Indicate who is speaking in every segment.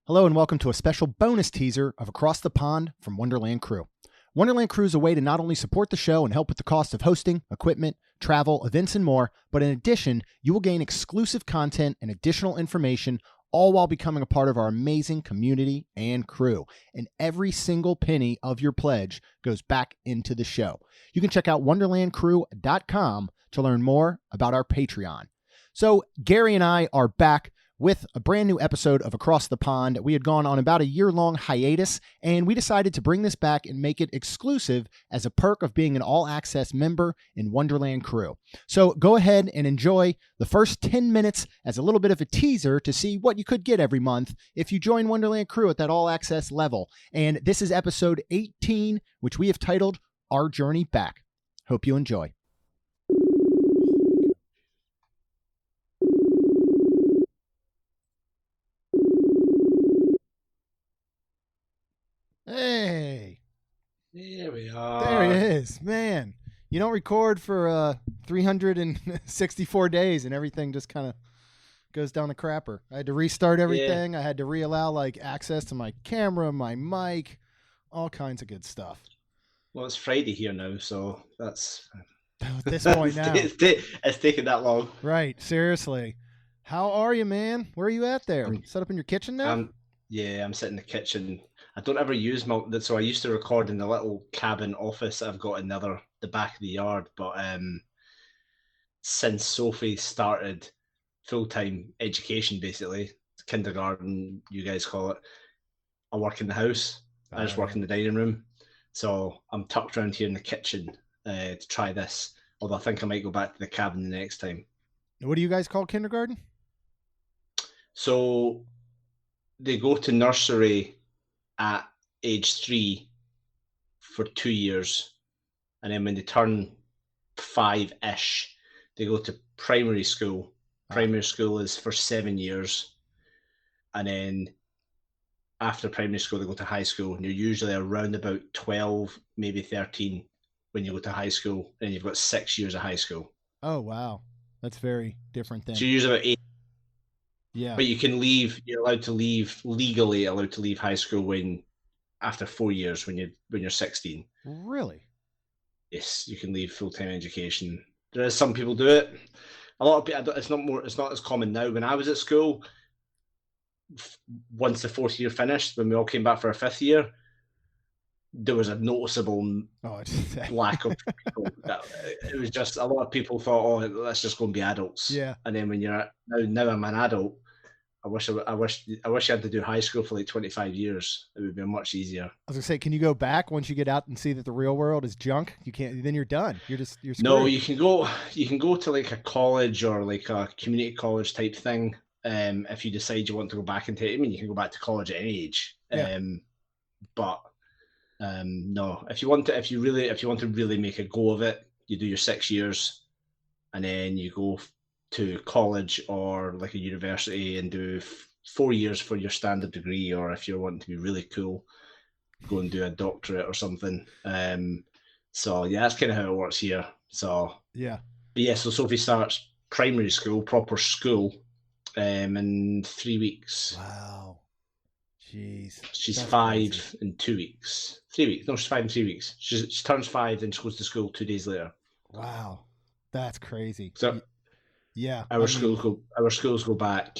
Speaker 1: Hello and welcome to a special bonus teaser of Across the Pond from Wonderland Crew. Wonderland Crew is a way to not only support the show and help with the cost of hosting, equipment, travel, events, and more, but in addition, you will gain exclusive content and additional information, all while becoming a part of our amazing community and crew. And every single penny of your pledge goes back into the show. You can check out wonderlandcrew.com to learn more about our Patreon. So Gary and I are back with a brand new episode of Across the Pond. We had gone on about a year-long hiatus, and we decided to bring this back and make it exclusive as a perk of being an all-access member in Wonderland Crew. So go ahead and enjoy the first 10 minutes as a little bit of a teaser to see what you could get every month if you join Wonderland Crew at that all-access level. And this is episode 18, which we have titled Our Journey Back. Hope you enjoy. Hey,
Speaker 2: There we are.
Speaker 1: there he is, man. You don't record for 364 days and everything just kind of goes down the crapper. I had to restart everything. I had to reallow like access to my camera, my mic, all kinds of good stuff.
Speaker 2: Well, it's Friday here now, so that's
Speaker 1: At this point now.
Speaker 2: it's taken that long.
Speaker 1: Right, seriously. How are you, man? Where are you at there? Set up in your kitchen now?
Speaker 2: I'm sitting in the kitchen. I don't ever use so I used to record in the little cabin office I've got in the back of the yard, but since Sophie started full-time education, basically kindergarten, you guys call it, I work in the house. I just work in the dining room, so I'm tucked around here in the kitchen to try this. Although I think I might go back to the cabin the next time.
Speaker 1: What do you guys call kindergarten?
Speaker 2: So they go to nursery at age 3 for 2 years, and then when they turn 5-ish, they go to primary school. Primary school is for 7 years, and then after primary school they go to high school, and you're usually around about 12, maybe 13 when you go to high school, and you've got 6 years of high school.
Speaker 1: Oh, wow. That's very different than...
Speaker 2: So you're usually about 8.
Speaker 1: Yeah.
Speaker 2: But you can leave, you're legally allowed to leave high school after 4 years when you're 16.
Speaker 1: Really?
Speaker 2: Yes, you can leave full-time education. There is some people do it. A lot of people, it's not as common now. When I was at school, once the 4th year finished, when we all came back for our 5th year, there was a noticeable lack of people. It was just a lot of people thought, "Oh, let's just go and be adults."
Speaker 1: Yeah.
Speaker 2: And then when you're now I'm an adult. I wish you had to do high school for like 25 years. It would be much easier.
Speaker 1: I was gonna say, can you go back once you get out and see that the real world is junk? You can't. Then you're done. You're screwed.
Speaker 2: No, you can go to like a college or like a community college type thing. If you decide you want to go back and you can go back to college at any age.
Speaker 1: Yeah.
Speaker 2: No, if you want to really make a go of it, you do your 6 years, and then you go to college or like a university and do 4 years for your standard degree, or if you're wanting to be really cool, go and do a doctorate or something. So yeah, that's kind of how it works here. So
Speaker 1: yeah,
Speaker 2: but yeah. So Sophie starts primary school, proper school, in 3 weeks.
Speaker 1: Wow. Jeez.
Speaker 2: She's 5 in 2 weeks. 3 weeks. No, she's 5 in 3 weeks. She turns 5, then she goes to school 2 days later.
Speaker 1: Wow, that's crazy.
Speaker 2: So
Speaker 1: yeah,
Speaker 2: our schools go back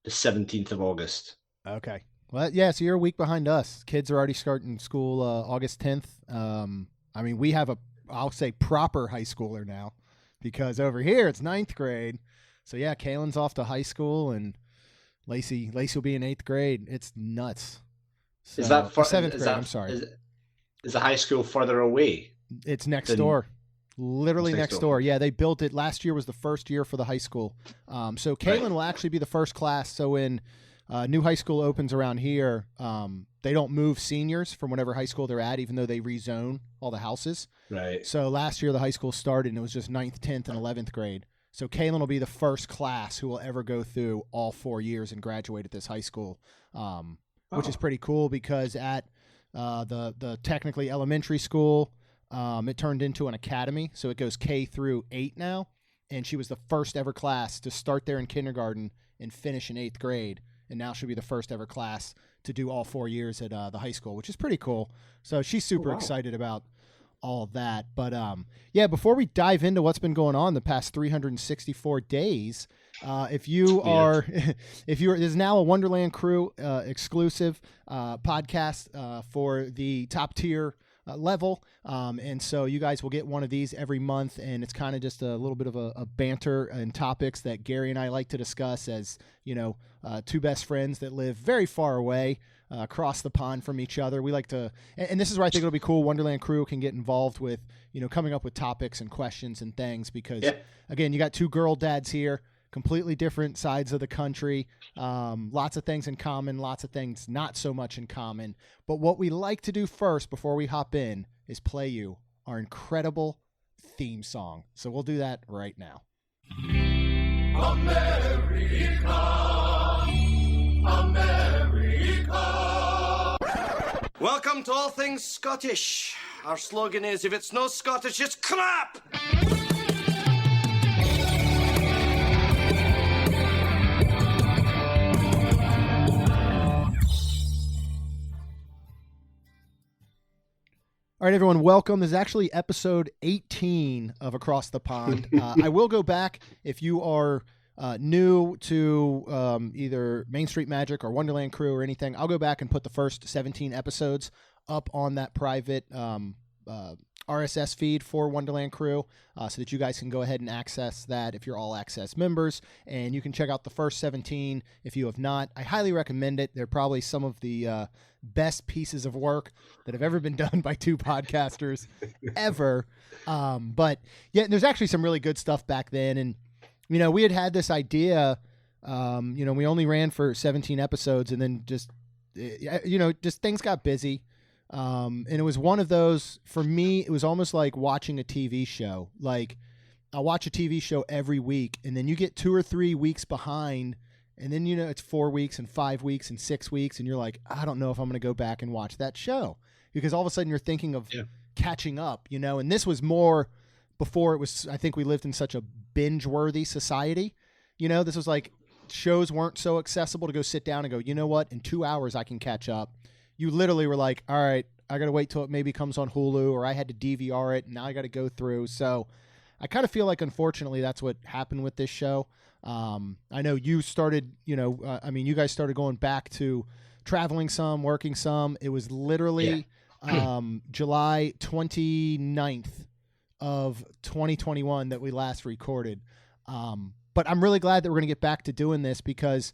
Speaker 2: the 17th of August.
Speaker 1: Okay. Well, yeah. So you're a week behind us. Kids are already starting school August 10th. I mean, we have I'll say proper high schooler now, because over here it's 9th grade. So yeah, Kaylin's off to high school, and Lacey will be in 8th grade. It's nuts. So,
Speaker 2: is that
Speaker 1: 7th grade? I'm sorry.
Speaker 2: Is the high school further away?
Speaker 1: It's next door. Literally next door. Yeah, they built it. Last year was the first year for the high school. So Kaylin will actually be the first class. So when new high school opens around here, they don't move seniors from whatever high school they're at, even though they rezone all the houses.
Speaker 2: Right.
Speaker 1: So last year the high school started, and it was just 9th, 10th, and 11th grade. So Kaylin will be the first class who will ever go through all 4 years and graduate at this high school, which is pretty cool, because at the technically elementary school, it turned into an academy. So it goes K through 8 now. And she was the first ever class to start there in kindergarten and finish in 8th grade. and now she'll be the first ever class to do all 4 years at the high school, which is pretty cool. So she's super excited about all of that. But yeah, before we dive into what's been going on the past 364 days, if you are, there's now a Wonderland Crew exclusive podcast for the top tier level. And so you guys will get one of these every month, and it's kind of just a little bit of a banter and topics that Gary and I like to discuss as, two best friends that live very far away across the pond from each other. We like to, and this is where I think it'll be cool. Wonderland Crew can get involved with, coming up with topics and questions and things because, again, you got two girl dads here, completely different sides of the country, lots of things in common, lots of things not so much in common. But what we like to do first before we hop in is play you our incredible theme song. So we'll do that right now.
Speaker 3: America, America. Welcome to All Things Scottish. Our slogan is, if it's no Scottish, it's crap!
Speaker 1: All right, everyone, welcome. This is actually episode 18 of Across the Pond. I will go back if you are new to either Main Street Magic or Wonderland Crew or anything. I'll go back and put the first 17 episodes up on that private RSS feed for Wonderland Crew so that you guys can go ahead and access that if you're all access members. And you can check out the first 17 if you have not. I highly recommend it. They're probably some of the best pieces of work that have ever been done by two podcasters ever. But yeah, there's actually some really good stuff back then. And, we had this idea, we only ran for 17 episodes and then just things got busy. And it was one of those, for me, it was almost like watching a TV show. Like I'll watch a TV show every week and then you get 2 or 3 weeks behind. And then, it's 4 weeks and 5 weeks and 6 weeks. And you're like, I don't know if I'm going to go back and watch that show because all of a sudden you're thinking of catching up, and this was more before it was, I think we lived in such a binge worthy society. This was like shows weren't so accessible to go sit down and go, you know what? In 2 hours I can catch up. You literally were like, all right, I got to wait till it maybe comes on Hulu, or I had to DVR it and now I got to go through. So I kind of feel like, unfortunately, that's what happened with this show. I know you started, you guys started going back to traveling some, working some. It was literally July 29th of 2021 that we last recorded. But I'm really glad that we're going to get back to doing this because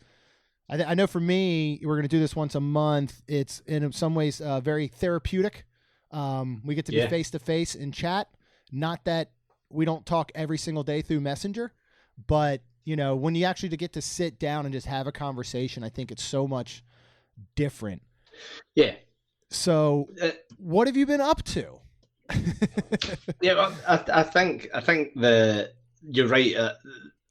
Speaker 1: I know for me, we're going to do this once a month. It's in some ways very therapeutic. We get to be face-to-face in chat. Not that we don't talk every single day through Messenger, but when you actually get to sit down and just have a conversation, I think it's so much different.
Speaker 2: Yeah.
Speaker 1: So what have you been up to?
Speaker 2: Well, I think you're right.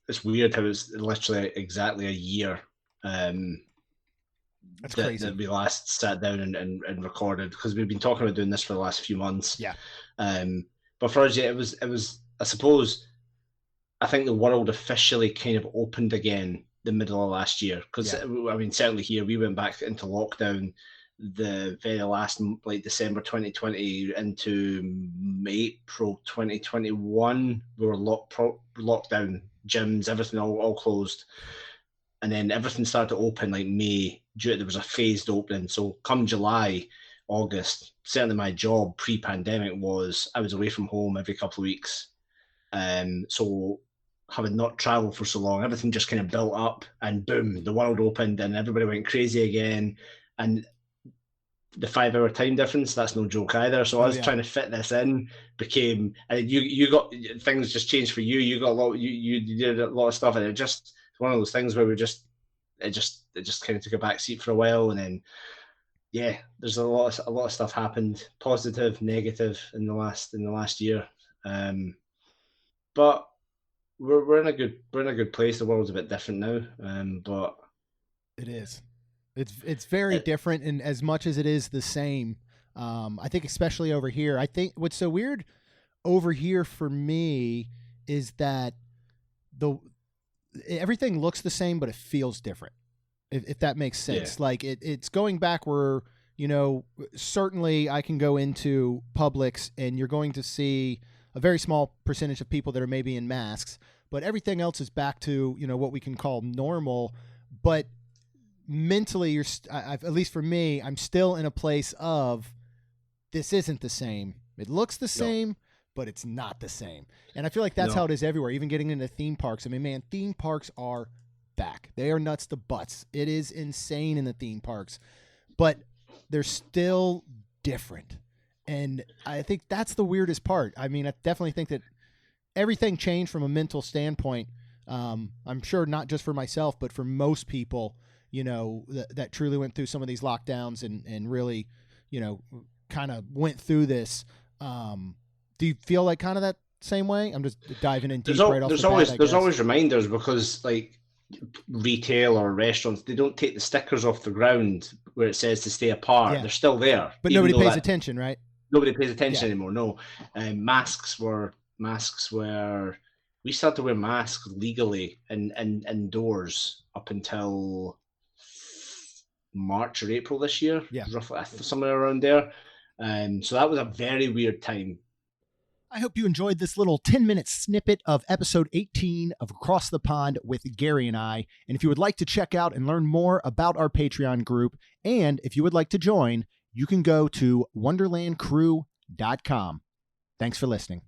Speaker 2: It's weird how it's literally exactly a year.
Speaker 1: That's crazy.
Speaker 2: That we last sat down and recorded, because we've been talking about doing this for the last few months.
Speaker 1: Yeah.
Speaker 2: But for us, it was, I suppose, I think the world officially kind of opened again the middle of last year. Because, certainly here, we went back into lockdown the very last, December 2020 into April 2021. We were locked down, gyms, everything all closed. And then everything started to open May. There was a phased opening. So come July, August, certainly my job pre-pandemic was I was away from home every couple of weeks. So having not traveled for so long, everything just kind of built up and boom, the world opened and everybody went crazy again. And the 5-hour time difference, that's no joke either. So I was trying to fit this in, and you got, things just changed for you. You got you did a lot of stuff, and it's one of those things where it just kind of took a back seat for a while. And then, there's a lot of stuff happened, positive, negative in the last year. But we're in a good place. The world's a bit different now, but
Speaker 1: it is. It's very different, and as much as it is the same, I think especially over here. I think what's so weird over here for me is that everything looks the same, but it feels different. if that makes sense.
Speaker 2: Yeah.
Speaker 1: Like it's going back where, you know, certainly I can go into Publix and you're going to see a very small percentage of people that are maybe in masks, but everything else is back to, you know, what we can call normal. But mentally, at least for me, I'm still in a place of this isn't the same. It looks the same, but it's not the same. And I feel like that's how it is everywhere, even getting into theme parks. I mean, man, theme parks are back. They are nuts to butts. It is insane in the theme parks, but they're still different. And I think that's the weirdest part. I mean, I definitely think that everything changed from a mental standpoint. I'm sure not just for myself, but for most people, you know, that truly went through some of these lockdowns and really, you know, kind of went through this. Do you feel like kind of that same way? I'm just diving in deep right off the bat.
Speaker 2: There's always reminders, because like retail or restaurants, they don't take the stickers off the ground where it says to stay apart. They're still there,
Speaker 1: but nobody pays attention, right?
Speaker 2: Nobody pays attention anymore. No, masks were. We started to wear masks legally indoors up until March or April this year.
Speaker 1: Yeah,
Speaker 2: roughly somewhere around there. So that was a very weird time.
Speaker 1: I hope you enjoyed this little 10-minute snippet of episode 18 of Across the Pond with Gary and I. And if you would like to check out and learn more about our Patreon group, and if you would like to join, you can go to wonderlandcrew.com. Thanks for listening.